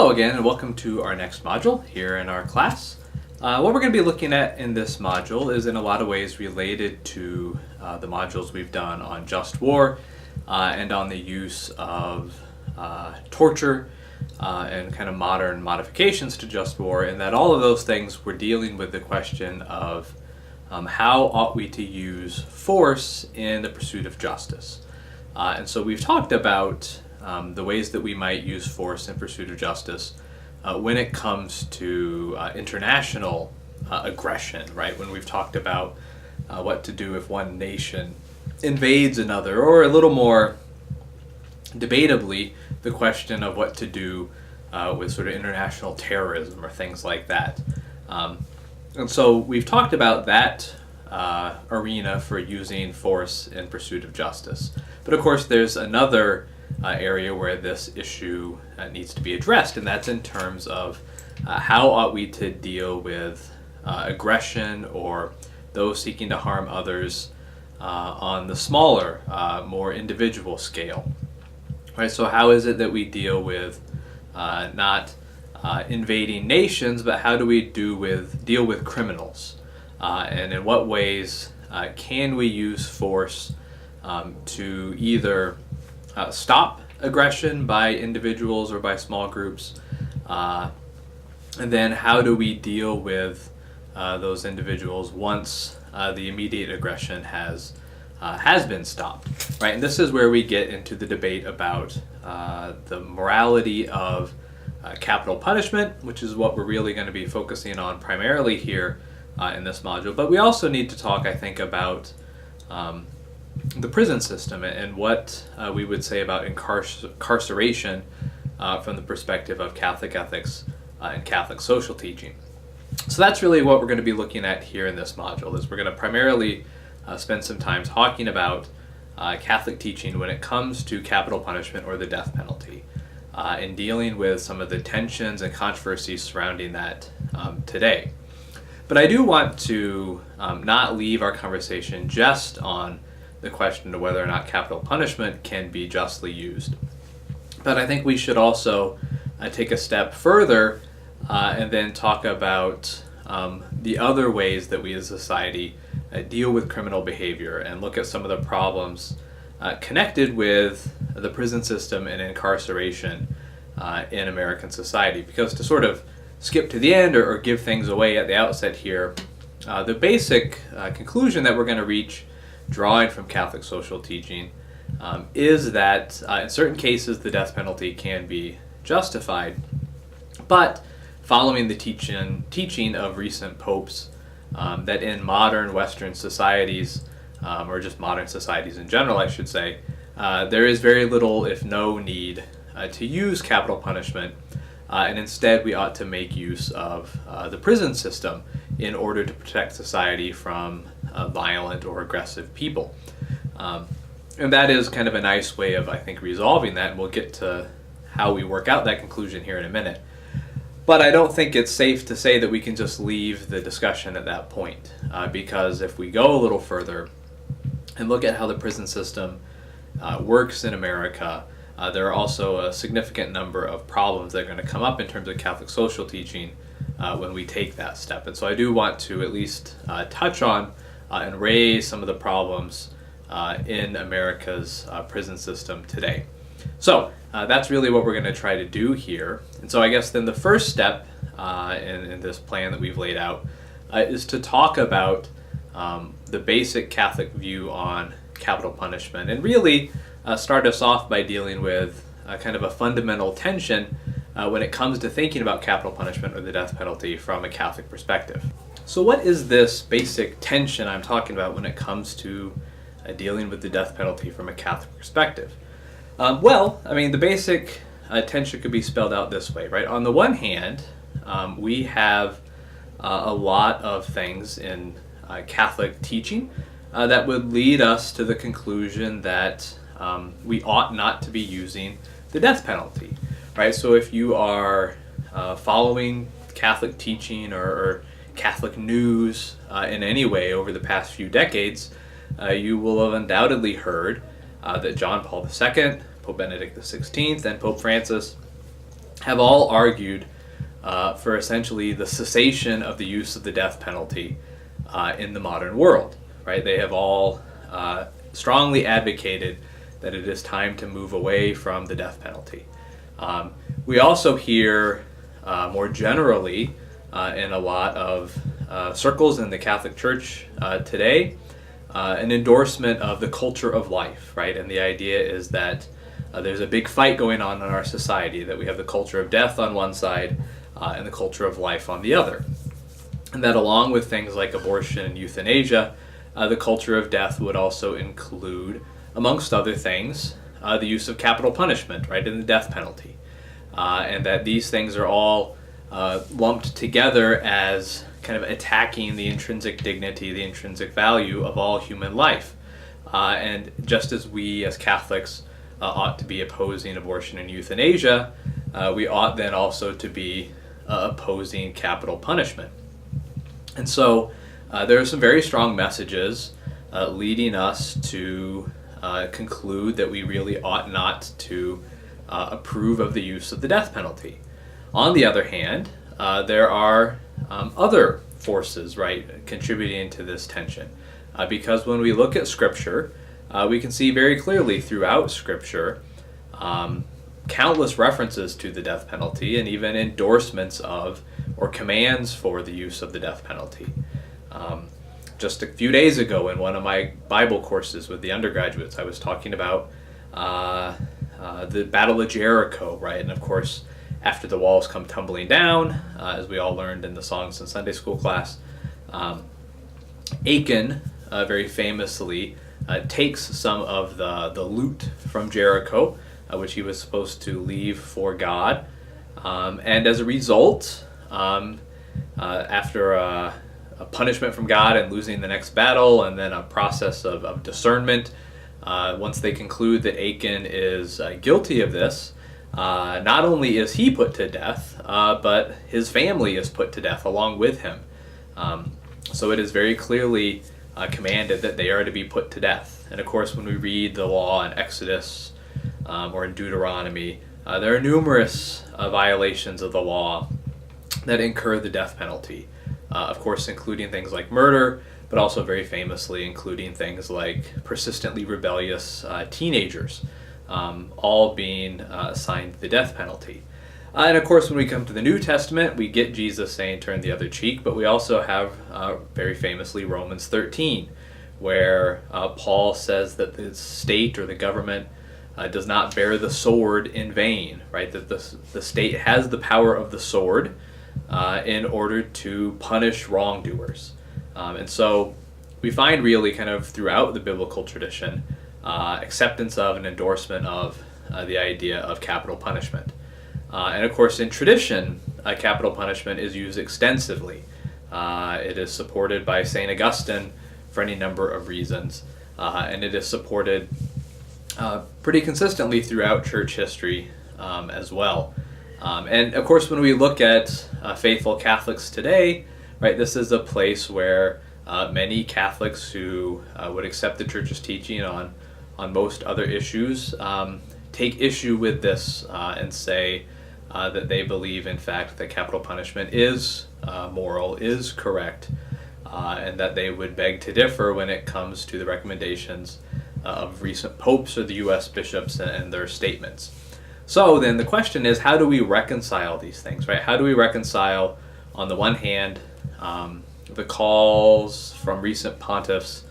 Hello again, and welcome to our next module here in our class. What we're going to be looking at in this module is in a lot of ways related to the modules we've done on just war and on the use of torture and kind of modern modifications to just war, and that all of those things we're dealing with the question of how ought we to use force in the pursuit of justice. And so we've talked about the ways that we might use force in pursuit of justice when it comes to international aggression, right? When we've talked about what to do if one nation invades another, or a little more debatably, the question of what to do with sort of international terrorism or things like that. And so we've talked about that arena for using force in pursuit of justice. But of course there's another area where this issue needs to be addressed, and that's in terms of how ought we to deal with aggression or those seeking to harm others on the smaller, more individual scale. Right? So how is it that we deal with not invading nations, but how do we deal with criminals? And in what ways can we use force to either stop aggression by individuals or by small groups, and then how do we deal with those individuals once the immediate aggression has been stopped, right? And this is where we get into the debate about the morality of capital punishment, which is what we're really going to be focusing on primarily here in this module. But we also need to talk, I think, about the prison system and what we would say about incarceration from the perspective of Catholic ethics and Catholic social teaching. So that's really what we're going to be looking at here in this module. Is we're going to primarily spend some time talking about Catholic teaching when it comes to capital punishment or the death penalty, and dealing with some of the tensions and controversies surrounding that today. But I do want to not leave our conversation just on the question of whether or not capital punishment can be justly used. But I think we should also take a step further and then talk about the other ways that we as a society deal with criminal behavior and look at some of the problems connected with the prison system and incarceration in American society. Because to sort of skip to the end or give things away at the outset here, the basic conclusion that we're going to reach drawing from Catholic social teaching is that in certain cases the death penalty can be justified, but following the teaching of recent popes, that in modern Western societies, or just modern societies in general, I should say, there is very little, if no need, to use capital punishment, and instead we ought to make use of the prison system in order to protect society from violent or aggressive people. And that is kind of a nice way of, I think, resolving that, and we'll get to how we work out that conclusion here in a minute. But I don't think it's safe to say that we can just leave the discussion at that point, because if we go a little further and look at how the prison system works in America, there are also a significant number of problems that are going to come up in terms of Catholic social teaching when we take that step. And so I do want to at least touch on and raise some of the problems in America's prison system today. So that's really what we're going to try to do here. And so I guess then the first step in this plan that we've laid out is to talk about the basic Catholic view on capital punishment, and really start us off by dealing with kind of a fundamental tension when it comes to thinking about capital punishment or the death penalty from a Catholic perspective. So what is this basic tension I'm talking about when it comes to dealing with the death penalty from a Catholic perspective? Well, I mean, the basic tension could be spelled out this way, right? On the one hand, we have a lot of things in Catholic teaching that would lead us to the conclusion that we ought not to be using the death penalty, right? So if you are following Catholic teaching or Catholic news in any way over the past few decades, you will have undoubtedly heard that John Paul II, Pope Benedict XVI, and Pope Francis have all argued for essentially the cessation of the use of the death penalty in the modern world, right? They have all strongly advocated that it is time to move away from the death penalty. We also hear more generally in a lot of circles in the Catholic Church today an endorsement of the culture of life, right? And the idea is that there's a big fight going on in our society, that we have the culture of death on one side and the culture of life on the other. And that along with things like abortion and euthanasia, the culture of death would also include, amongst other things, the use of capital punishment, right, in the death penalty. And that these things are all lumped together as kind of attacking the intrinsic dignity, the intrinsic value of all human life. And just as we as Catholics ought to be opposing abortion and euthanasia, we ought then also to be opposing capital punishment. And so there are some very strong messages leading us to conclude that we really ought not to approve of the use of the death penalty. On the other hand, there are other forces, right, contributing to this tension. Because when we look at Scripture, we can see very clearly throughout Scripture countless references to the death penalty and even endorsements of or commands for the use of the death penalty. Just a few days ago in one of my Bible courses with the undergraduates, I was talking about the Battle of Jericho, right? And of course, after the walls come tumbling down, as we all learned in the songs in Sunday school class, Achan very famously takes some of the loot from Jericho, which he was supposed to leave for God. And as a result, after a punishment from God and losing the next battle, and then a process of discernment, once they conclude that Achan is guilty of this, not only is he put to death, but his family is put to death along with him. So it is very clearly commanded that they are to be put to death. And of course, when we read the law in Exodus or in Deuteronomy, there are numerous violations of the law that incur the death penalty. Of course, including things like murder, but also very famously including things like persistently rebellious teenagers, all being assigned the death penalty. And of course, when we come to the New Testament, we get Jesus saying, turn the other cheek, but we also have very famously Romans 13, where Paul says that the state or the government does not bear the sword in vain, right? That the state has the power of the sword in order to punish wrongdoers. And so we find really kind of throughout the biblical tradition acceptance of and endorsement of the idea of capital punishment. And of course, in tradition, capital punishment is used extensively. It is supported by St. Augustine for any number of reasons, and it is supported pretty consistently throughout church history as well. And of course, when we look at faithful Catholics today, right, this is a place where many Catholics who would accept the Church's teaching on most other issues take issue with this and say that they believe, in fact, that capital punishment is moral, is correct, and that they would beg to differ when it comes to the recommendations of recent popes or the U.S. bishops and their statements. So then the question is, how do we reconcile these things, right? How do we reconcile, on the one hand, the calls from recent pontiffs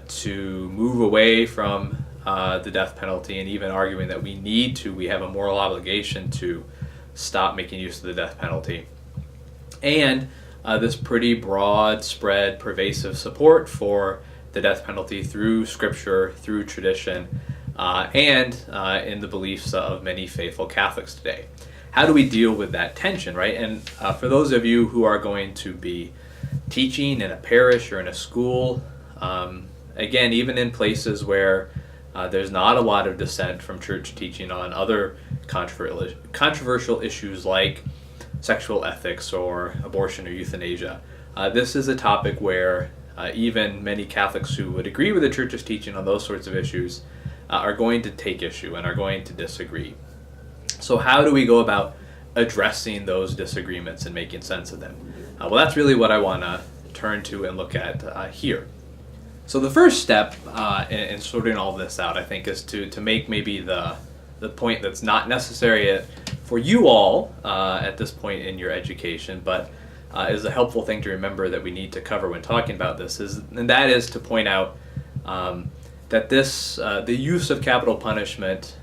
to move away from the death penalty, and even arguing that we have a moral obligation to stop making use of the death penalty, and this pretty broad spread, pervasive support for the death penalty through Scripture, through tradition, and in the beliefs of many faithful Catholics today. How do we deal with that tension, right? And for those of you who are going to be teaching in a parish or in a school, again, even in places where there's not a lot of dissent from church teaching on other controversial issues like sexual ethics or abortion or euthanasia, this is a topic where even many Catholics who would agree with the Church's teaching on those sorts of issues are going to take issue and are going to disagree. So how do we go about addressing those disagreements and making sense of them? Well, that's really what I want to turn to and look at here. So the first step in sorting all this out, I think, is to make maybe the point that's not necessary for you all at this point in your education, but is a helpful thing to remember that we need to cover when talking about this, and that is to point out that the use of capital punishment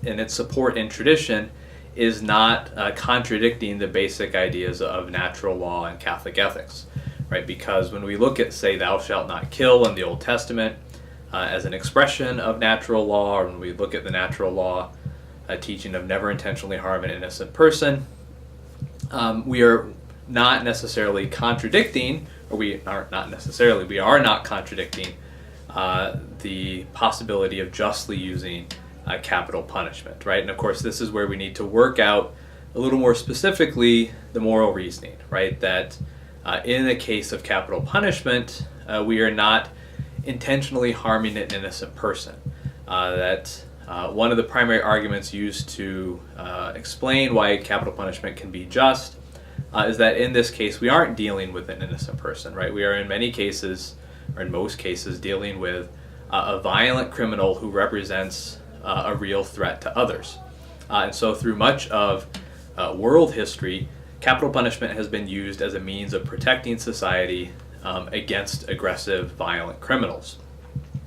and its support in tradition is not contradicting the basic ideas of natural law and Catholic ethics, right? Because when we look at, say, thou shalt not kill in the Old Testament as an expression of natural law, or when we look at the natural law teaching of never intentionally harm an innocent person, we are not necessarily contradicting, or we are not contradicting the possibility of justly using capital punishment, right? And of course, this is where we need to work out a little more specifically the moral reasoning, right? That in the case of capital punishment, we are not intentionally harming an innocent person. One of the primary arguments used to explain why capital punishment can be just is that in this case we aren't dealing with an innocent person, right? We are in many cases, or in most cases, dealing with a violent criminal who represents a real threat to others. And so through much of world history, capital punishment has been used as a means of protecting society against aggressive, violent criminals.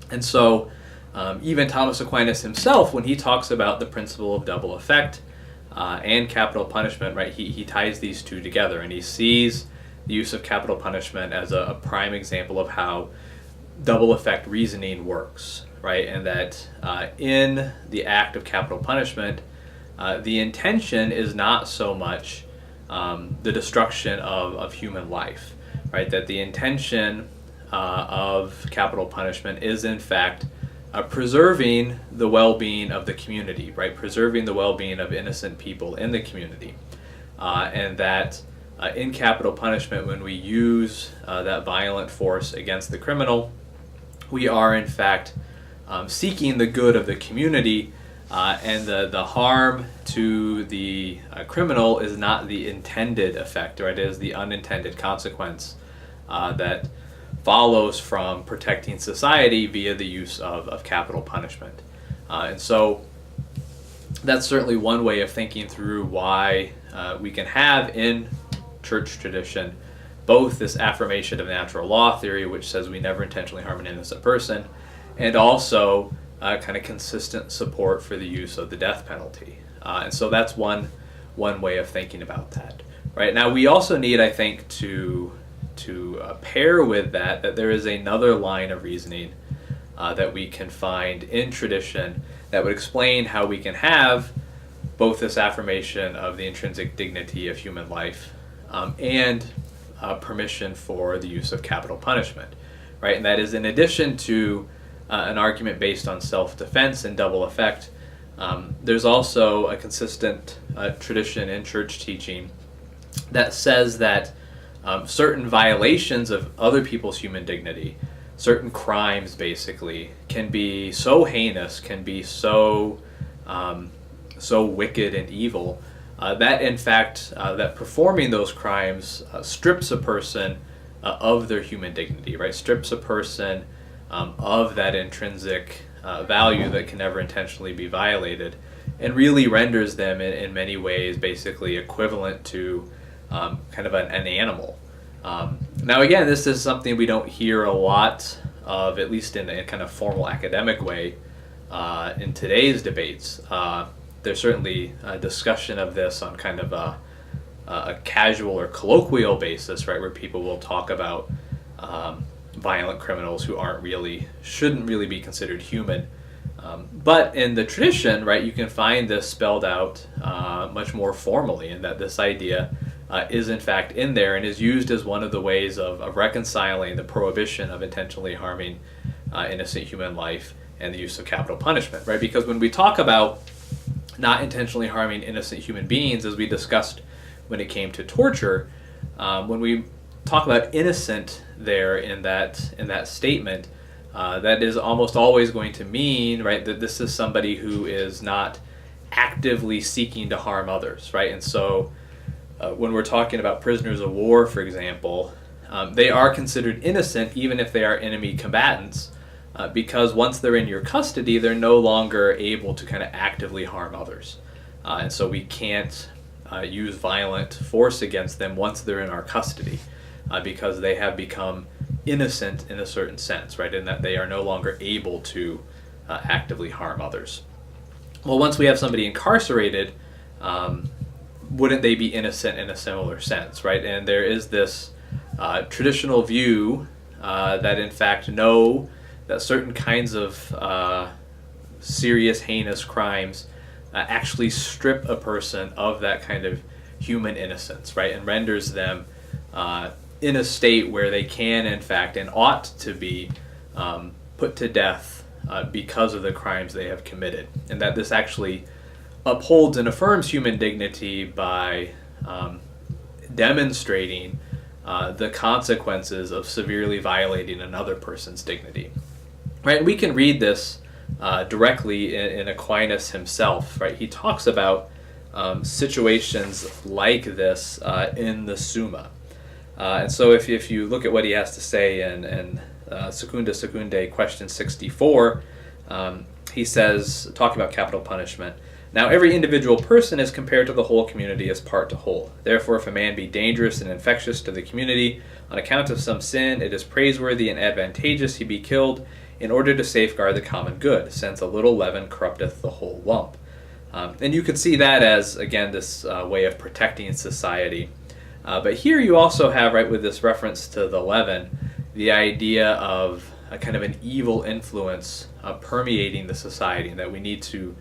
And so even Thomas Aquinas himself, when he talks about the principle of double effect and capital punishment, right, he ties these two together, and he sees the use of capital punishment as a prime example of how double effect reasoning works, right? And that in the act of capital punishment, the intention is not so much the destruction of human life, right? That the intention of capital punishment is in fact preserving the well-being of the community, right? Preserving the well-being of innocent people in the community. And that in capital punishment, when we use that violent force against the criminal, we are in fact seeking the good of the community, and the harm to the criminal is not the intended effect, right? It is the unintended consequence that follows from protecting society via the use of capital punishment. And so that's certainly one way of thinking through why we can have in church tradition both this affirmation of natural law theory, which says we never intentionally harm an innocent person, and also kind of consistent support for the use of the death penalty. And so that's one way of thinking about that. Right now, we also need, I think, to pair with that there is another line of reasoning that we can find in tradition that would explain how we can have both this affirmation of the intrinsic dignity of human life and permission for the use of capital punishment, right? And that is, in addition to an argument based on self-defense and double effect, there's also a consistent tradition in church teaching that says that certain violations of other people's human dignity, certain crimes basically, can be so heinous, can be so wicked and evil, that in fact that performing those crimes strips a person of their human dignity, right? Strips a person of that intrinsic value that can never intentionally be violated, and really renders them in many ways basically equivalent to kind of an animal. Now again, this is something we don't hear a lot of, at least in a kind of formal academic way, in today's debates. There's certainly a discussion of this on kind of a casual or colloquial basis, right, where people will talk about violent criminals who shouldn't really be considered human. But in the tradition, right, you can find this spelled out much more formally, and that this idea is in fact in there and is used as one of the ways of reconciling the prohibition of intentionally harming innocent human life and the use of capital punishment, right? Because when we talk about not intentionally harming innocent human beings, as we discussed when it came to torture, when we talk about innocent there in that statement, that is almost always going to mean, right, that this is somebody who is not actively seeking to harm others, right? And so when we're talking about prisoners of war, for example, they are considered innocent even if they are enemy combatants, because once they're in your custody, they're no longer able to kind of actively harm others. And so we can't use violent force against them once they're in our custody, because they have become innocent in a certain sense, right? In that they are no longer able to actively harm others. Well, once we have somebody incarcerated, wouldn't they be innocent in a similar sense, right? And there is this traditional view that in fact know that certain kinds of serious, heinous crimes actually strip a person of that kind of human innocence, right? And renders them in a state where they can, in fact, and ought to be put to death because of the crimes they have committed. And that this actually upholds and affirms human dignity by demonstrating the consequences of severely violating another person's dignity. Right? And we can read this directly in Aquinas himself. Right? He talks about situations like this in the Summa. And so if you look at what he has to say in Secunda Secundae, question 64, he says, talking about capital punishment, now every individual person is compared to the whole community as part to whole. Therefore, if a man be dangerous and infectious to the community on account of some sin, it is praiseworthy and advantageous he be killed in order to safeguard the common good, since a little leaven corrupteth the whole lump. And you could see that as, again, this way of protecting society. But here you also have, right, with this reference to the leaven, the idea of a kind of an evil influence permeating the society, and that we need to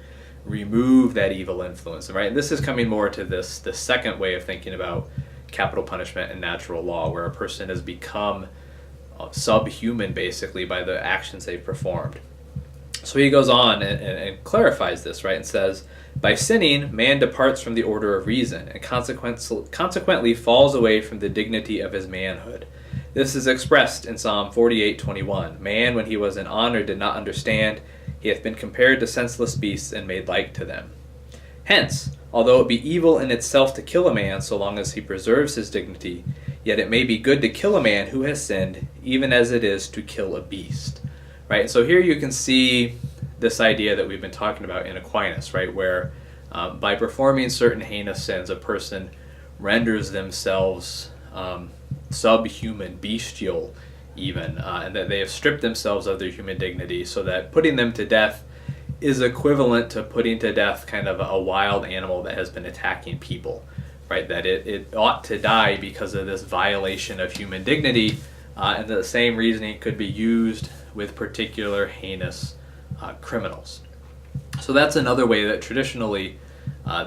remove that evil influence, right? And this is coming more to the second way of thinking about capital punishment and natural law, where a person has become subhuman, basically, by the actions they've performed. So he goes on and clarifies this, right, and says, by sinning, man departs from the order of reason, and consequently falls away from the dignity of his manhood. This is expressed in Psalm 48:21. Man, when he was in honor, did not understand. He hath been compared to senseless beasts and made like to them. Hence, although it be evil in itself to kill a man so long as he preserves his dignity, yet it may be good to kill a man who has sinned, even as it is to kill a beast. Right? And so here you can see this idea that we've been talking about in Aquinas, right? Where by performing certain heinous sins, a person renders themselves subhuman, bestial, even, and that they have stripped themselves of their human dignity, so that putting them to death is equivalent to putting to death kind of a wild animal that has been attacking people, right? That it ought to die because of this violation of human dignity, and the same reasoning could be used with particular heinous criminals. So that's another way that traditionally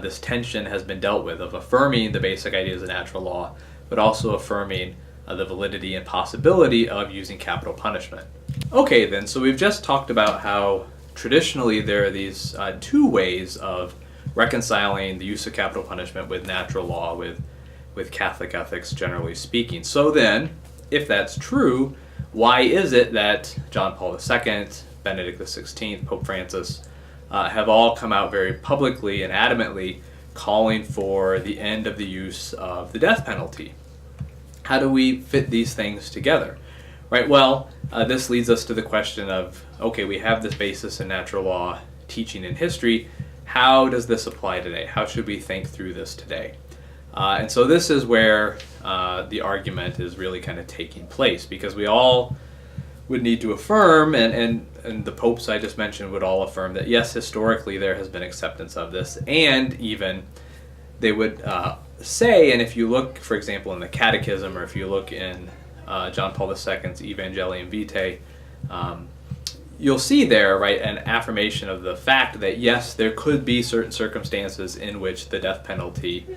this tension has been dealt with, of affirming the basic ideas of natural law, but also affirming the validity and possibility of using capital punishment. Okay then, so we've just talked about how traditionally there are these two ways of reconciling the use of capital punishment with natural law, with Catholic ethics generally speaking. So then, if that's true, why is it that John Paul II, Benedict XVI, Pope Francis have all come out very publicly and adamantly calling for the end of the use of the death penalty? How do we fit these things together? Right, well, this leads us to the question of, okay, we have this basis in natural law teaching in history. How does this apply today? How should we think through this today? And so this is where the argument is really kind of taking place, because we all would need to affirm, and the popes I just mentioned would all affirm that, yes, historically there has been acceptance of this, and even they would say, and if you look, for example, in the Catechism, or if you look in John Paul II's Evangelium Vitae, you'll see there, right, an affirmation of the fact that, yes, there could be certain circumstances in which the death penalty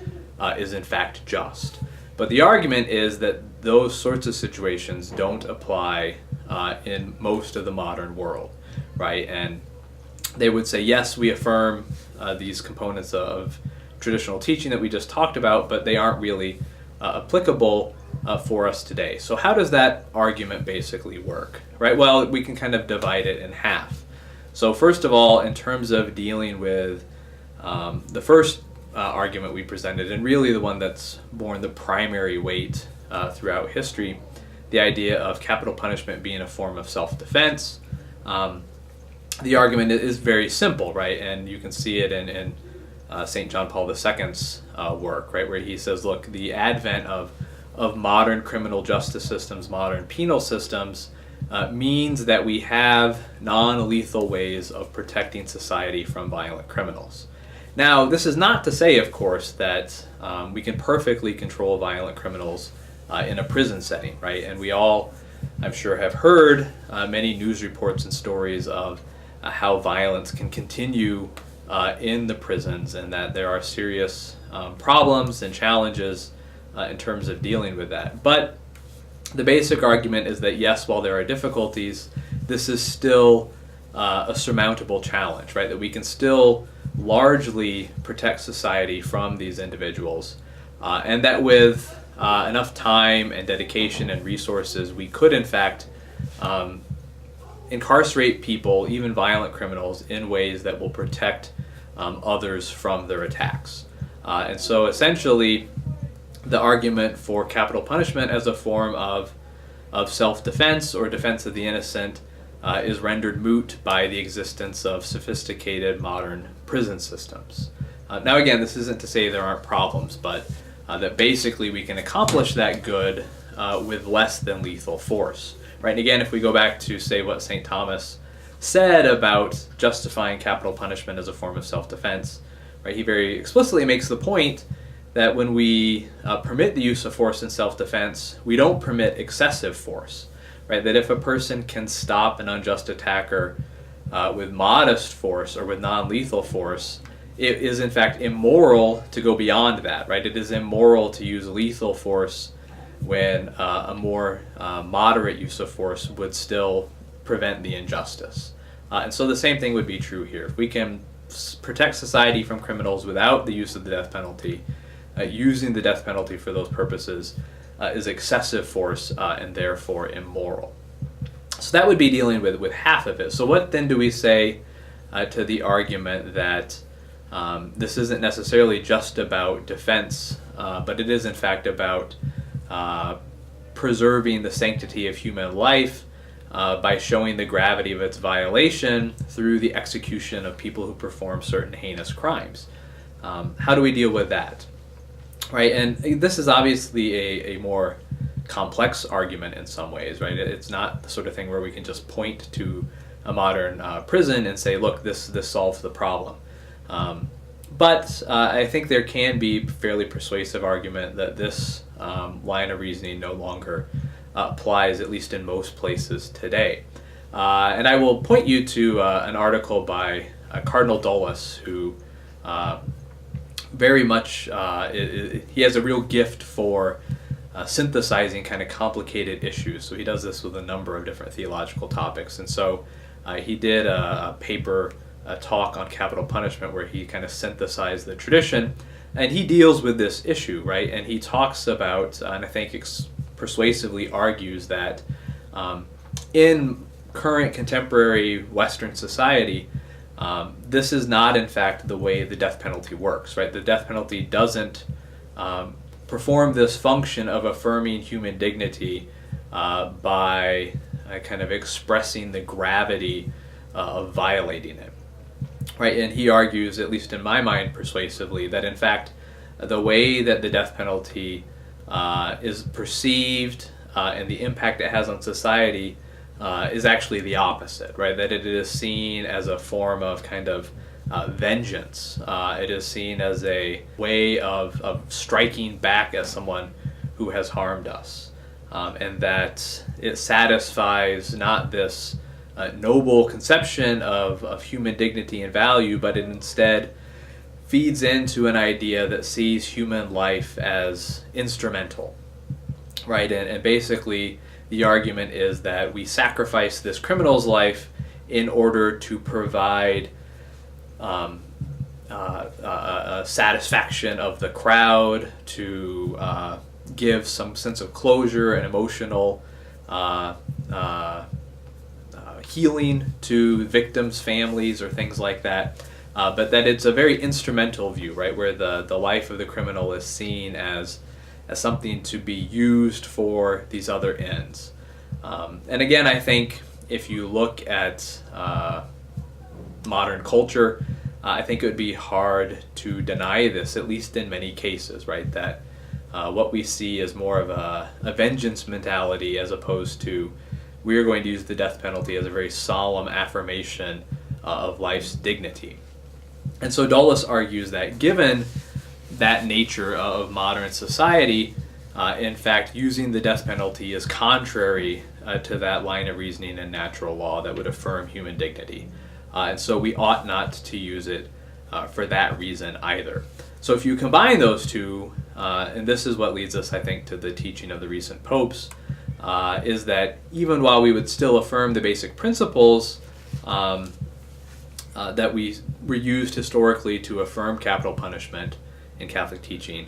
is in fact just. But the argument is that those sorts of situations don't apply in most of the modern world, right? And they would say, yes, we affirm these components of traditional teaching that we just talked about, but they aren't really applicable for us today. So how does that argument basically work, right? Well, we can kind of divide it in half. So first of all, in terms of dealing with The first argument we presented, and really the one that's borne the primary weight throughout history, the idea of capital punishment being a form of self-defense. The argument is very simple, right? And you can see it in St. John Paul II's work, right, where he says, look, the advent of modern criminal justice systems, modern penal systems, means that we have non-lethal ways of protecting society from violent criminals. Now, this is not to say, of course, that we can perfectly control violent criminals in a prison setting, right? And we all, I'm sure, have heard many news reports and stories of how violence can continue in the prisons, and that there are serious problems and challenges in terms of dealing with that. But the basic argument is that yes, while there are difficulties, this is still a surmountable challenge, right? That we can still largely protect society from these individuals, and that with enough time and dedication and resources, we could in fact incarcerate people, even violent criminals, in ways that will protect others from their attacks. And so essentially, the argument for capital punishment as a form of self-defense or defense of the innocent is rendered moot by the existence of sophisticated modern prison systems. Now again, this isn't to say there aren't problems, but that basically we can accomplish that good with less than lethal force. Right? And again, if we go back to, say, what St. Thomas said about justifying capital punishment as a form of self-defense, right, he very explicitly makes the point that when we permit the use of force in self-defense, we don't permit excessive force. Right? That if a person can stop an unjust attacker with modest force or with non-lethal force, it is in fact immoral to go beyond that. Right? It is immoral to use lethal force when a more moderate use of force would still prevent the injustice. And so the same thing would be true here. If we can protect society from criminals without the use of the death penalty, using the death penalty for those purposes is excessive force and therefore immoral. So that would be dealing with half of it. So what then do we say to the argument that this isn't necessarily just about defense, but it is in fact about preserving the sanctity of human life by showing the gravity of its violation through the execution of people who perform certain heinous crimes? How do we deal with that? Right, and this is obviously a more complex argument in some ways, right? It's not the sort of thing where we can just point to a modern prison and say, look, this solves the problem. But I think there can be fairly persuasive argument that this line of reasoning no longer applies, at least in most places today. And I will point you to an article by Cardinal Dulles, who very much, he has a real gift for synthesizing kind of complicated issues. So he does this with a number of different theological topics. And so he did a talk on capital punishment where he kind of synthesized the tradition. And he deals with this issue, right? And he talks about, and I think persuasively argues that in current contemporary Western society, this is not, in fact, the way the death penalty works, right? The death penalty doesn't perform this function of affirming human dignity by kind of expressing the gravity of violating it, right? And he argues, at least in my mind, persuasively, that in fact, the way that the death penalty is perceived and the impact it has on society is actually the opposite, right? That it is seen as a form of kind of vengeance. It is seen as a way of striking back at someone who has harmed us. And that it satisfies not this noble conception of human dignity and value, but it instead feeds into an idea that sees human life as instrumental, right? And basically, the argument is that we sacrifice this criminal's life in order to provide a satisfaction of the crowd, to give some sense of closure and emotional healing to victims' families or things like that. but that it's a very instrumental view, right, where the life of the criminal is seen as something to be used for these other ends. And again, I think if you look at modern culture, I think it would be hard to deny this, at least in many cases, right? That what we see is more of a vengeance mentality, as opposed to we are going to use the death penalty as a very solemn affirmation of life's dignity. And so Dulles argues that given that nature of modern society, in fact, using the death penalty is contrary to that line of reasoning in natural law that would affirm human dignity. And so we ought not to use it for that reason either. So if you combine those two, and this is what leads us, I think, to the teaching of the recent popes, is that even while we would still affirm the basic principles that were used historically to affirm capital punishment in Catholic teaching,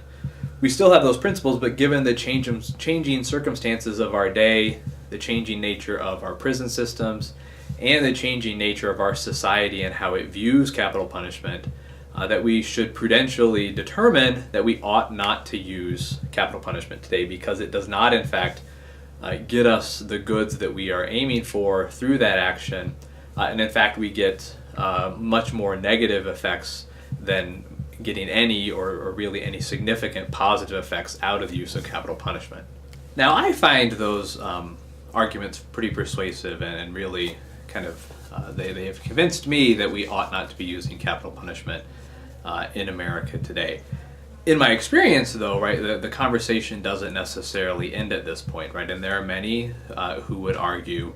we still have those principles, but given the changing circumstances of our day, the changing nature of our prison systems, and the changing nature of our society and how it views capital punishment, that we should prudentially determine that we ought not to use capital punishment today, because it does not, in fact, get us the goods that we are aiming for through that action. And in fact, we get much more negative effects than getting any or really any significant positive effects out of the use of capital punishment. Now, I find those arguments pretty persuasive and really kind of they have convinced me that we ought not to be using capital punishment in America today. In my experience, though, right, the conversation doesn't necessarily end at this point, right? And there are many who would argue,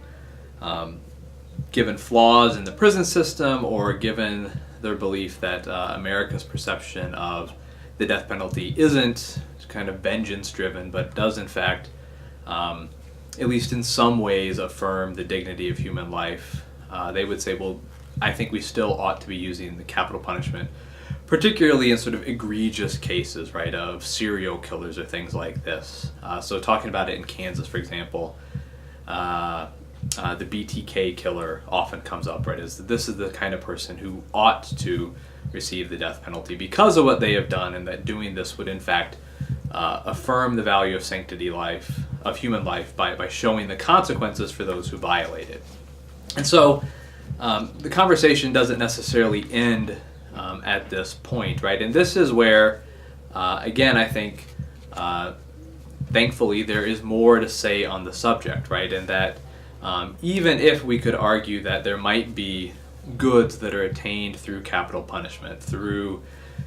given flaws in the prison system, or given their belief that America's perception of the death penalty isn't kind of vengeance-driven, but does, in fact, at least in some ways, affirm the dignity of human life, they would say, well, I think we still ought to be using the capital punishment, particularly in sort of egregious cases, right, of serial killers or things like this. So talking about it in Kansas, for example, the BTK killer often comes up, right, as this is the kind of person who ought to receive the death penalty because of what they have done, and that doing this would, in fact, affirm the value of sanctity life, of human life, by showing the consequences for those who violate it. And so the conversation doesn't necessarily end at this point, right? And this is where, again, I think, thankfully, there is more to say on the subject, right? And that even if we could argue that there might be goods that are attained through capital punishment, through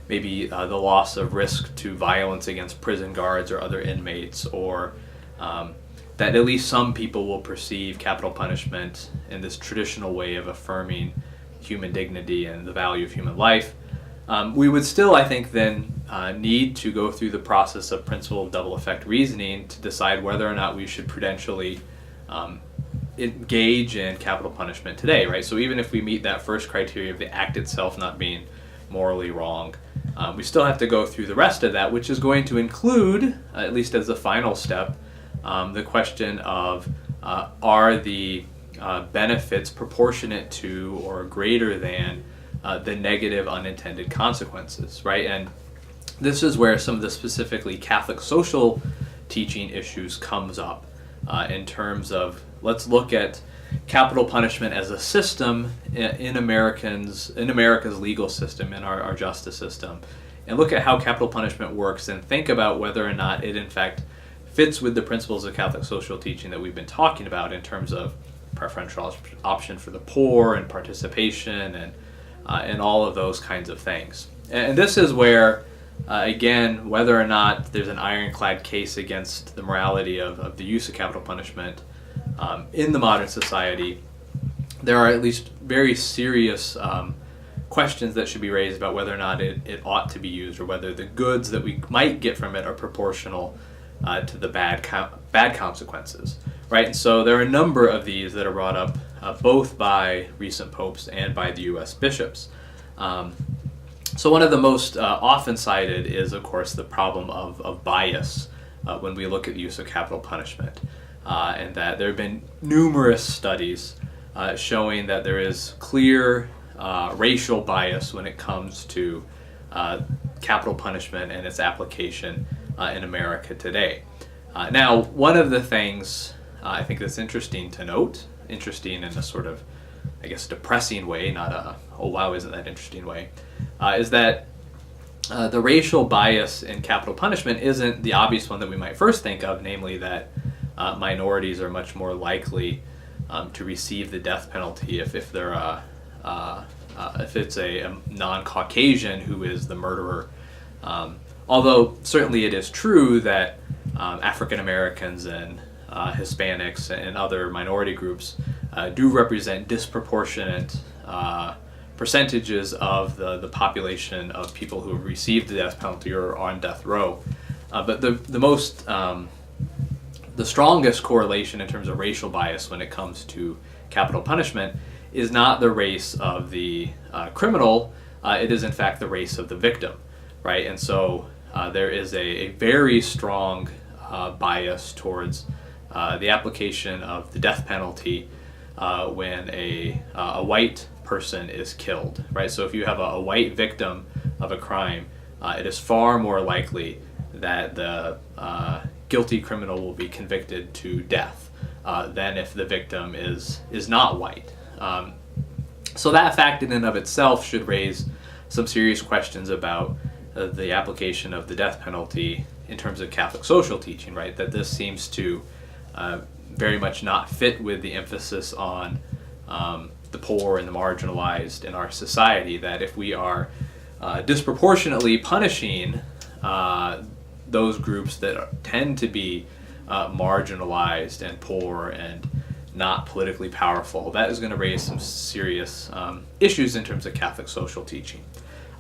maybe the loss of risk to violence against prison guards or other inmates, or that at least some people will perceive capital punishment in this traditional way of affirming human dignity and the value of human life, we would still, I think, then need to go through the process of principle of double effect reasoning to decide whether or not we should prudentially engage in capital punishment today, right? So even if we meet that first criteria of the act itself not being morally wrong, we still have to go through the rest of that, which is going to include, at least as the final step, the question of are the benefits proportionate to or greater than the negative unintended consequences, right? And this is where some of the specifically Catholic social teaching issues comes up in terms of, let's look at capital punishment as a system in America's legal system, in our justice system, and look at how capital punishment works and think about whether or not it in fact fits with the principles of Catholic social teaching that we've been talking about in terms of preferential option for the poor and participation and all of those kinds of things. And this is where, again, whether or not there's an ironclad case against the morality of the use of capital punishment in the modern society, there are at least very serious questions that should be raised about whether or not it ought to be used, or whether the goods that we might get from it are proportional to the bad consequences, right? And so there are a number of these that are brought up both by recent popes and by the U.S. bishops. So one of the most often cited is, of course, the problem of bias when we look at the use of capital punishment, and that there have been numerous studies showing that there is clear racial bias when it comes to capital punishment and its application in America today. Now, one of the things I think that's interesting to note, interesting in a sort of, I guess, depressing way, not a, oh wow, isn't that interesting way, is that the racial bias in capital punishment isn't the obvious one that we might first think of, namely that minorities are much more likely to receive the death penalty if they're if it's a non-Caucasian who is the murderer. Although certainly it is true that African Americans and Hispanics and other minority groups do represent disproportionate percentages of the population of people who have received the death penalty or are on death row. But the strongest correlation in terms of racial bias when it comes to capital punishment is not the race of the criminal, it is in fact the race of the victim, right? And so there is a very strong bias towards the application of the death penalty when a white person is killed, right? So if you have a white victim of a crime, it is far more likely that the guilty criminal will be convicted to death than if the victim is not white. So that fact in and of itself should raise some serious questions about the application of the death penalty in terms of Catholic social teaching, right? That this seems to very much not fit with the emphasis on the poor and the marginalized in our society, that if we are disproportionately punishing those groups that tend to be marginalized and poor and not politically powerful, that is going to raise some serious issues in terms of Catholic social teaching.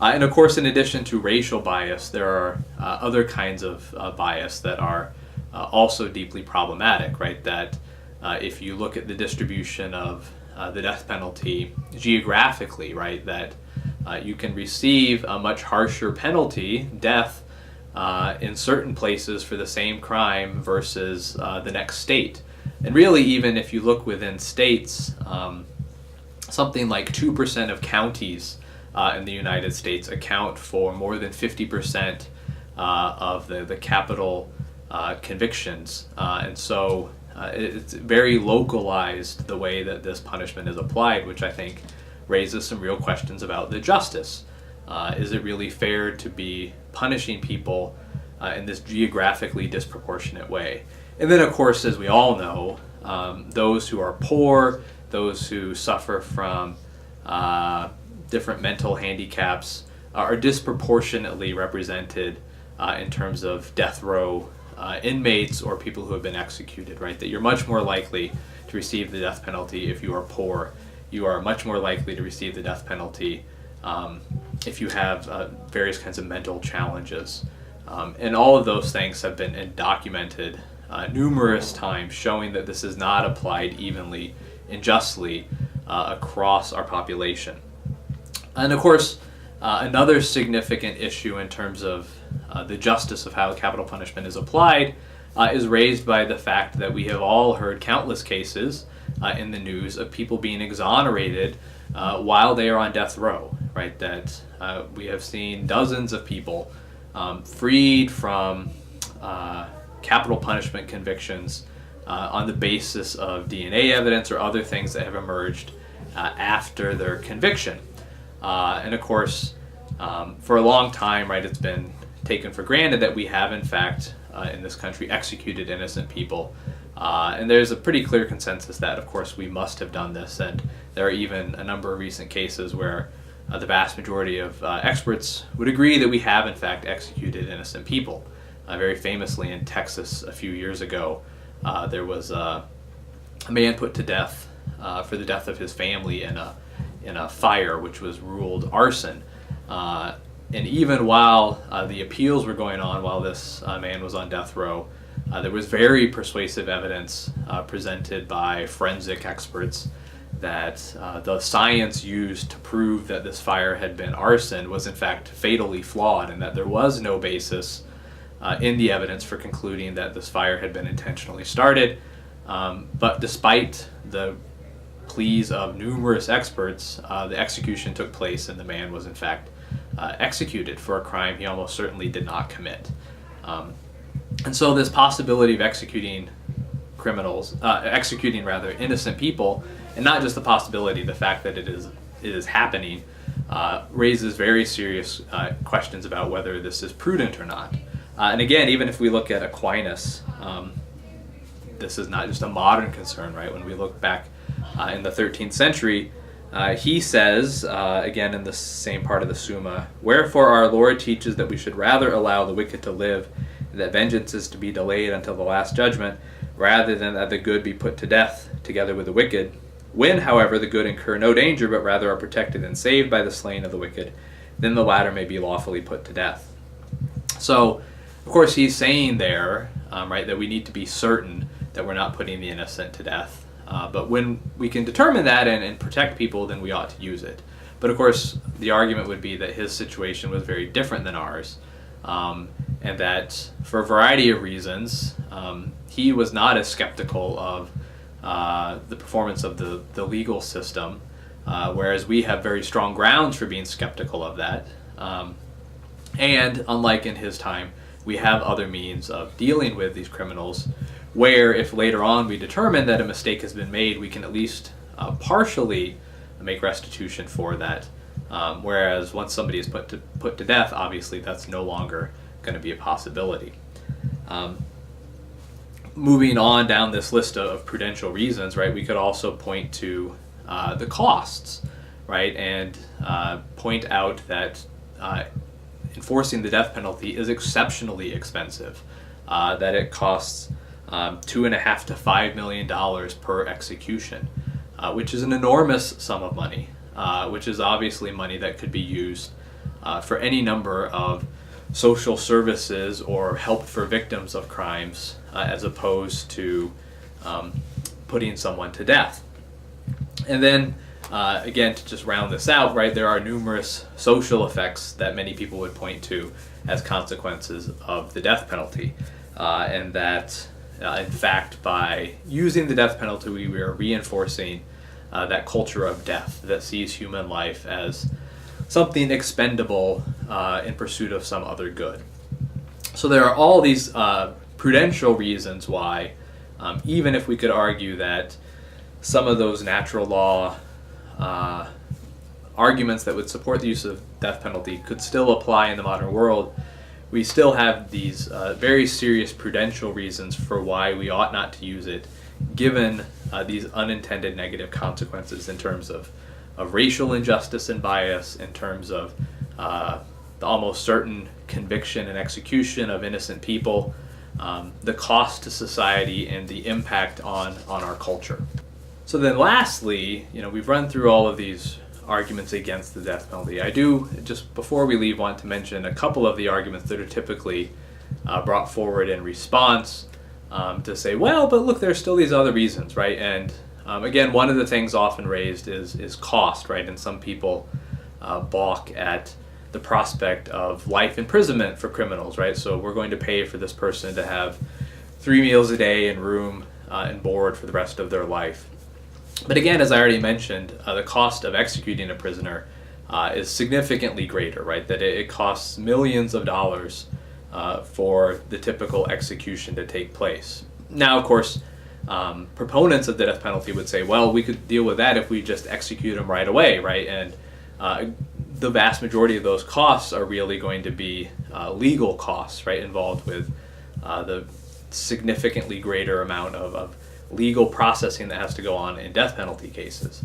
And of course, in addition to racial bias, there are other kinds of bias that are also deeply problematic, right? That if you look at the distribution of the death penalty geographically, right, that you can receive a much harsher penalty, death, in certain places for the same crime versus the next state. And really, even if you look within states, something like 2% of counties in the United States account for more than 50% of the capital convictions. And so it's very localized the way that this punishment is applied, which I think raises some real questions about the justice. Is it really fair to be punishing people in this geographically disproportionate way? And then, of course, as we all know, those who are poor, those who suffer from different mental handicaps are disproportionately represented in terms of death row inmates or people who have been executed, right? That you're much more likely to receive the death penalty if you are poor. You are much more likely to receive the death penalty if you have various kinds of mental challenges. And all of those things have been documented numerous times, showing that this is not applied evenly and justly across our population. And of course, another significant issue in terms of the justice of how capital punishment is applied is raised by the fact that we have all heard countless cases in the news of people being exonerated while they are on death row, right? That we have seen dozens of people freed from capital punishment convictions on the basis of DNA evidence or other things that have emerged after their conviction. And of course, for a long time, right, it's been taken for granted that we have, in fact, in this country, executed innocent people. And there's a pretty clear consensus that, of course, we must have done this. And there are even a number of recent cases where the vast majority of experts would agree that we have, in fact, executed innocent people. Very famously in Texas a few years ago, there was a man put to death for the death of his family in a fire which was ruled arson. And even while the appeals were going on, while this man was on death row, there was very persuasive evidence presented by forensic experts that the science used to prove that this fire had been arson was in fact fatally flawed, and that there was no basis in the evidence for concluding that this fire had been intentionally started. But despite the pleas of numerous experts, the execution took place and the man was in fact executed for a crime he almost certainly did not commit. And so this possibility of executing innocent people, and not just the possibility, the fact that it is happening, raises very serious questions about whether this is prudent or not. And again, even if we look at Aquinas, this is not just a modern concern, right? When we look back in the 13th century, he says, again in the same part of the Summa, "Wherefore our Lord teaches that we should rather allow the wicked to live, and that vengeance is to be delayed until the last judgment, rather than that the good be put to death together with the wicked. When, however, the good incur no danger, but rather are protected and saved by the slaying of the wicked, then the latter may be lawfully put to death." So, of course, he's saying there, right, that we need to be certain that we're not putting the innocent to death. But when we can determine that and protect people, then we ought to use it. But of course, the argument would be that his situation was very different than ours, and that for a variety of reasons, he was not as skeptical of the performance of the legal system, whereas we have very strong grounds for being skeptical of that. And unlike in his time, we have other means of dealing with these criminals, where if later on we determine that a mistake has been made, we can at least partially make restitution for that. Whereas once somebody is put to death, obviously that's no longer going to be a possibility. Moving on down this list of prudential reasons, right, we could also point to the costs, right, and point out that enforcing the death penalty is exceptionally expensive, that it costs $2.5 to $5 million per execution, which is an enormous sum of money, which is obviously money that could be used for any number of social services or help for victims of crimes, as opposed to putting someone to death. And then, again, to just round this out, right, there are numerous social effects that many people would point to as consequences of the death penalty, and that in fact, by using the death penalty, we are reinforcing that culture of death that sees human life as something expendable in pursuit of some other good. So there are all these prudential reasons why, even if we could argue that some of those natural law arguments that would support the use of death penalty could still apply in the modern world, we still have these very serious prudential reasons for why we ought not to use it, given these unintended negative consequences in terms of racial injustice and bias, in terms of the almost certain conviction and execution of innocent people, the cost to society, and the impact on our culture. So then lastly, we've run through all of these arguments against the death penalty. I do, just before we leave, want to mention a couple of the arguments that are typically brought forward in response to say, well, but look, there's still these other reasons, right? And again, one of the things often raised is cost, right? And some people balk at the prospect of life imprisonment for criminals, right? So we're going to pay for this person to have 3 meals a day and room and board for the rest of their life. But again, as I already mentioned, the cost of executing a prisoner is significantly greater, right? That it costs millions of dollars for the typical execution to take place. Now, of course, proponents of the death penalty would say, well, we could deal with that if we just execute them right away, right? And the vast majority of those costs are really going to be legal costs, right, involved with the significantly greater amount of legal processing that has to go on in death penalty cases.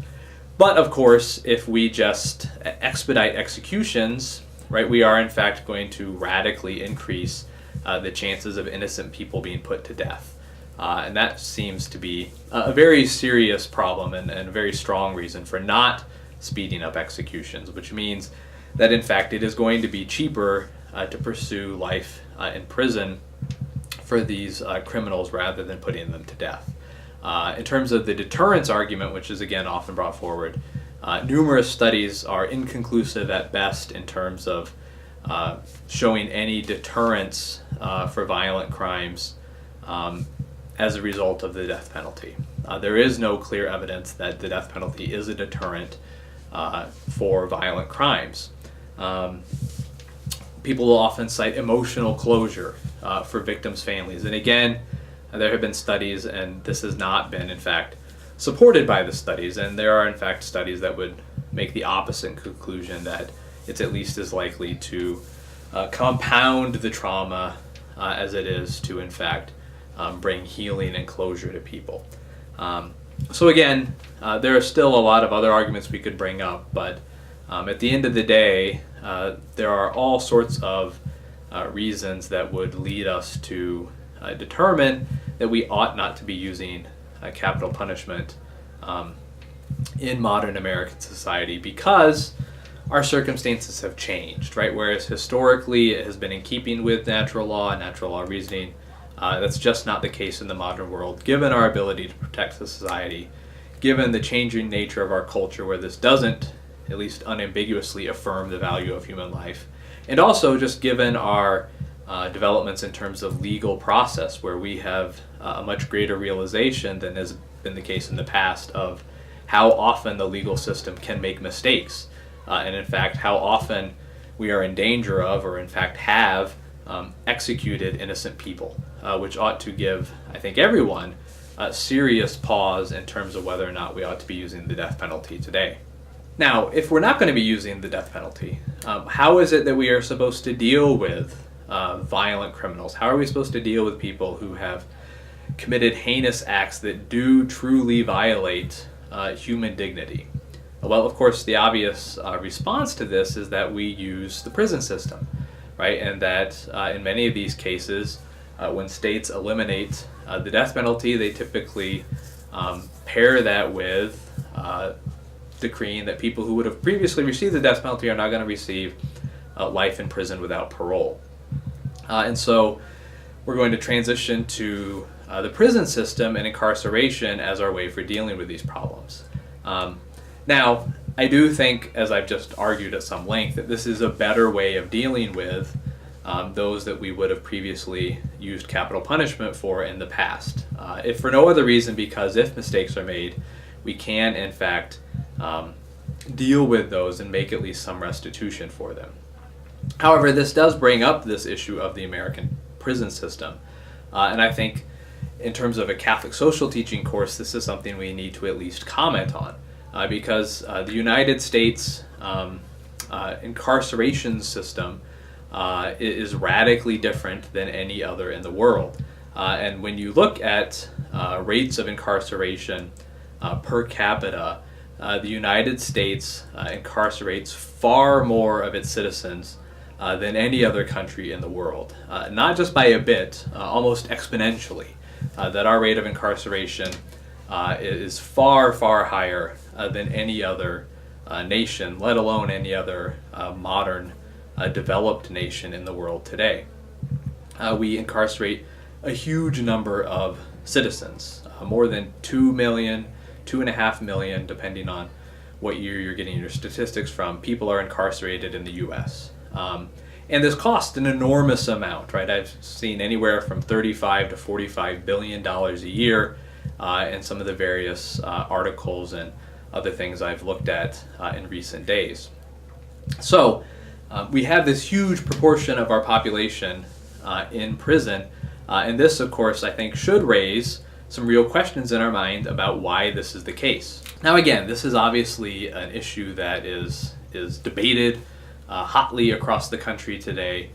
But of course, if we just expedite executions, right, we are in fact going to radically increase the chances of innocent people being put to death. And that seems to be a very serious problem and a very strong reason for not speeding up executions, which means that in fact it is going to be cheaper to pursue life in prison for these criminals rather than putting them to death. In terms of the deterrence argument, which is again often brought forward, numerous studies are inconclusive at best in terms of showing any deterrence for violent crimes as a result of the death penalty. there is no clear evidence that the death penalty is a deterrent for violent crimes. People will often cite emotional closure for victims' families. And again, there have been studies, and this has not been, in fact, supported by the studies. And there are, in fact, studies that would make the opposite conclusion, that it's at least as likely to compound the trauma as it is to, in fact, bring healing and closure to people. So again, there are still a lot of other arguments we could bring up, but at the end of the day, there are all sorts of reasons that would lead us to determine that we ought not to be using capital punishment in modern American society, because our circumstances have changed, right? Whereas historically it has been in keeping with natural law and natural law reasoning, that's just not the case in the modern world, given our ability to protect the society, given the changing nature of our culture where this doesn't, at least unambiguously, affirm the value of human life, and also just given our developments in terms of legal process, where we have a much greater realization than has been the case in the past of how often the legal system can make mistakes, and in fact how often we are in danger of, or in fact have, executed innocent people, which ought to give, I think, everyone a serious pause in terms of whether or not we ought to be using the death penalty today. Now, if we're not going to be using the death penalty, how is it that we are supposed to deal with violent criminals? How are we supposed to deal with people who have committed heinous acts that do truly violate human dignity? Well, of course, the obvious response to this is that we use the prison system, right? And that in many of these cases, when states eliminate the death penalty, they typically pair that with decreeing that people who would have previously received the death penalty are now going to receive life in prison without parole. And so we're going to transition to the prison system and incarceration as our way for dealing with these problems. Now, I do think, as I've just argued at some length, that this is a better way of dealing with those that we would have previously used capital punishment for in the past. If for no other reason, because if mistakes are made, we can, in fact, deal with those and make at least some restitution for them. However, this does bring up this issue of the American prison system. And I think in terms of a Catholic social teaching course, this is something we need to at least comment on. Because the United States incarceration system is radically different than any other in the world. And when you look at rates of incarceration per capita, the United States incarcerates far more of its citizens than any other country in the world. Not just by a bit, almost exponentially. That our rate of incarceration is far, far higher than any other nation, let alone any other modern developed nation in the world today. We incarcerate a huge number of citizens, more than 2 million, 2.5 million, depending on what year you're getting your statistics from, people are incarcerated in the U.S. And this costs an enormous amount, right? I've seen anywhere from $35 to $45 billion a year in some of the various articles and other things I've looked at in recent days. So we have this huge proportion of our population in prison, and this, of course, I think should raise some real questions in our mind about why this is the case. Now, again, this is obviously an issue that is debated hotly across the country today.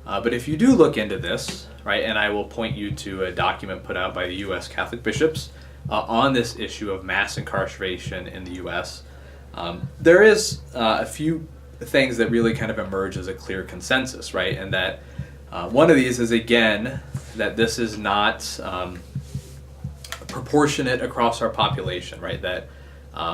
But if you do look into this, right, and I will point you to a document put out by the U.S. Catholic bishops on this issue of mass incarceration in the U.S., there is a few things that really kind of emerge as a clear consensus, right? And that one of these is, again, that this is not proportionate across our population, right? That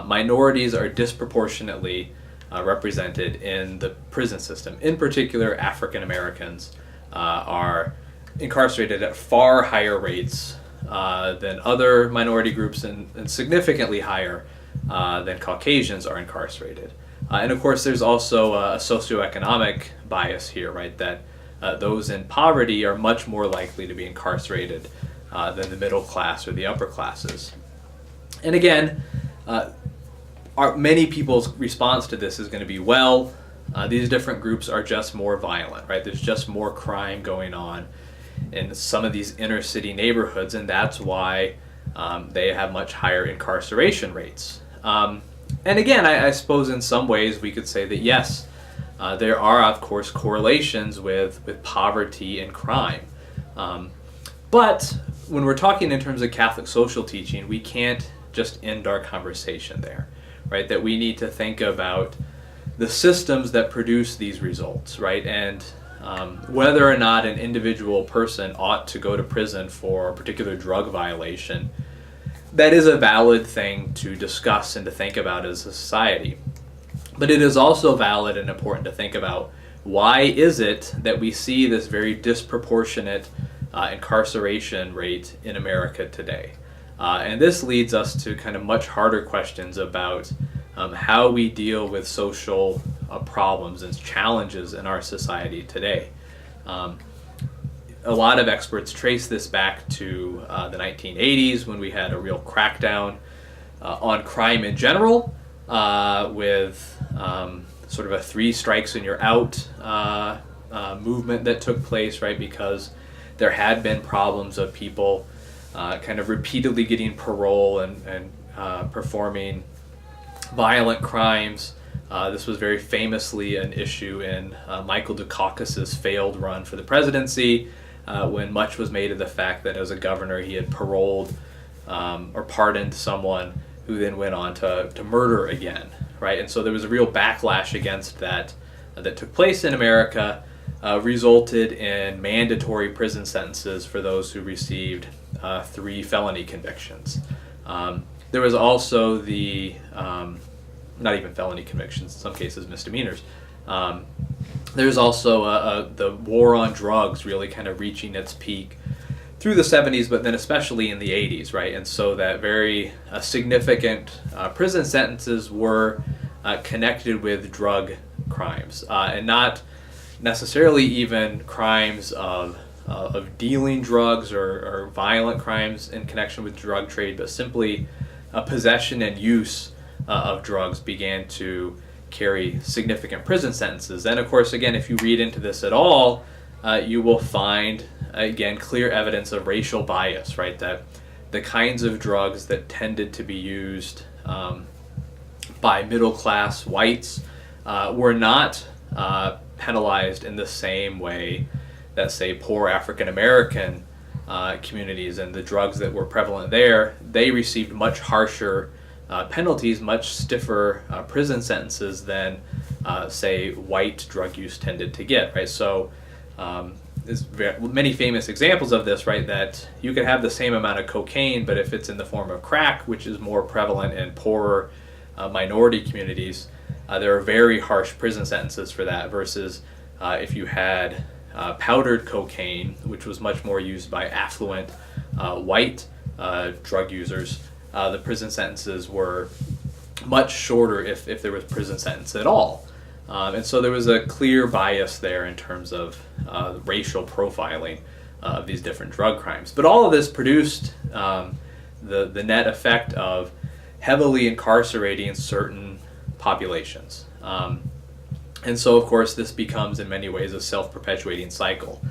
minorities are disproportionately represented in the prison system. In particular, African Americans are incarcerated at far higher rates than other minority groups, and significantly higher than Caucasians are incarcerated. And of course, there's also a socioeconomic bias here, right? That those in poverty are much more likely to be incarcerated than the middle class or the upper classes. And again, many people's response to this is going to be, well, these different groups are just more violent, right? There's just more crime going on in some of these inner city neighborhoods, and that's why they have much higher incarceration rates. And again, I suppose in some ways we could say that yes, there are of course correlations with poverty and crime. But when we're talking in terms of Catholic social teaching, we can't just end our conversation there, right? That we need to think about the systems that produce these results, right? And whether or not an individual person ought to go to prison for a particular drug violation, that is a valid thing to discuss and to think about as a society. But it is also valid and important to think about, why is it that we see this very disproportionate incarceration rate in America today? And this leads us to kind of much harder questions about how we deal with social problems and challenges in our society today. A lot of experts trace this back to the 1980s, when we had a real crackdown on crime in general, with sort of a 3 strikes and you're out movement that took place, right? Because there had been problems of people kind of repeatedly getting parole and performing violent crimes. This was very famously an issue in Michael Dukakis's failed run for the presidency, when much was made of the fact that as a governor he had paroled or pardoned someone who then went on to murder again, right? And so there was a real backlash against that that took place in America, resulted in mandatory prison sentences for those who received 3 felony convictions. There was also the, not even felony convictions, in some cases misdemeanors. There's also the war on drugs really kind of reaching its peak through the 70s, but then especially in the 80s, right? And so that very significant prison sentences were connected with drug crimes, and not necessarily even crimes of dealing drugs or violent crimes in connection with drug trade, but simply possession and use of drugs began to carry significant prison sentences. And of course, again, if you read into this at all, you will find, again, clear evidence of racial bias, right? That the kinds of drugs that tended to be used by middle-class whites were not penalized in the same way that, say, poor African-American communities, and the drugs that were prevalent there, they received much harsher penalties, much stiffer prison sentences than, say, white drug use tended to get, right? So there's many famous examples of this, right? That you could have the same amount of cocaine, but if it's in the form of crack, which is more prevalent in poorer minority communities, there are very harsh prison sentences for that, versus if you had powdered cocaine, which was much more used by affluent white drug users, the prison sentences were much shorter if there was prison sentence at all. And so there was a clear bias there in terms of racial profiling of these different drug crimes. But all of this produced the net effect of heavily incarcerating certain populations. And so, of course, this becomes in many ways a self-perpetuating cycle,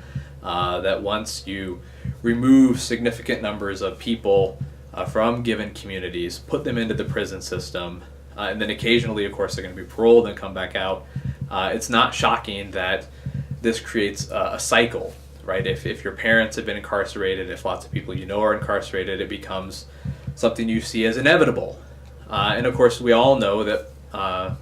that once you remove significant numbers of people from given communities, put them into the prison system, and then occasionally, of course, they're going to be paroled and come back out, it's not shocking that this creates a cycle, right? If your parents have been incarcerated, if lots of people you know are incarcerated, it becomes something you see as inevitable. And of course, we all know that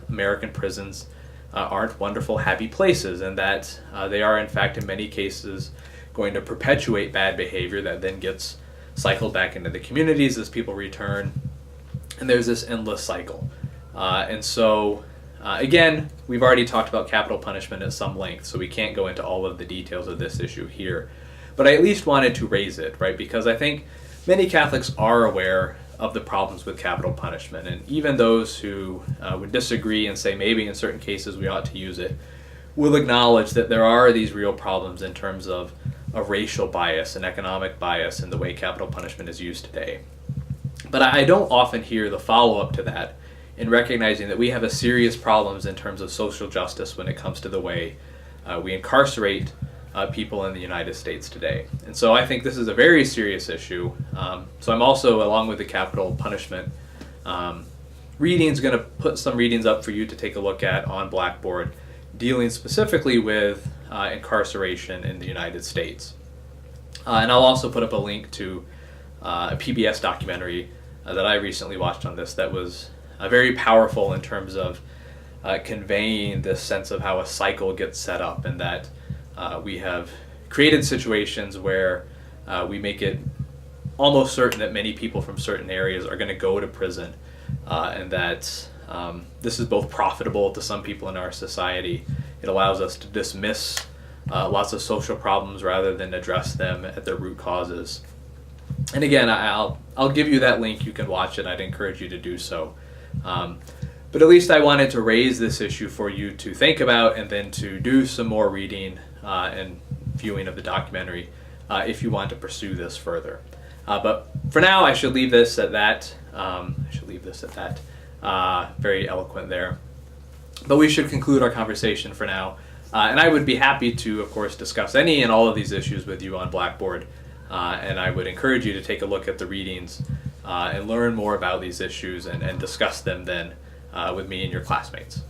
American prisons aren't wonderful, happy places, and that they are, in fact, in many cases, going to perpetuate bad behavior that then gets cycled back into the communities as people return, and there's this endless cycle. And so, again, we've already talked about capital punishment at some length, so we can't go into all of the details of this issue here. But I at least wanted to raise it, right? Because I think many Catholics are aware of the problems with capital punishment, and even those who would disagree and say maybe in certain cases we ought to use it will acknowledge that there are these real problems in terms of racial bias and economic bias in the way capital punishment is used today. But I don't often hear the follow-up to that in recognizing that we have a serious problems in terms of social justice when it comes to the way we incarcerate people in the United States today. And so I think this is a very serious issue. So I'm also, along with the capital punishment readings, going to put some readings up for you to take a look at on Blackboard, dealing specifically with incarceration in the United States. And I'll also put up a link to a PBS documentary that I recently watched on this that was very powerful in terms of conveying this sense of how a cycle gets set up, and that we have created situations where we make it almost certain that many people from certain areas are going to go to prison, and that this is both profitable to some people in our society. It allows us to dismiss lots of social problems rather than address them at their root causes. And again, I'll give you that link. You can watch it. I'd encourage you to do so. But at least I wanted to raise this issue for you to think about, and then to do some more reading and viewing of the documentary if you want to pursue this further. But for now, I should leave this at that. Very eloquent there. But we should conclude our conversation for now. And I would be happy to, of course, discuss any and all of these issues with you on Blackboard. And I would encourage you to take a look at the readings and learn more about these issues and discuss them then with me and your classmates.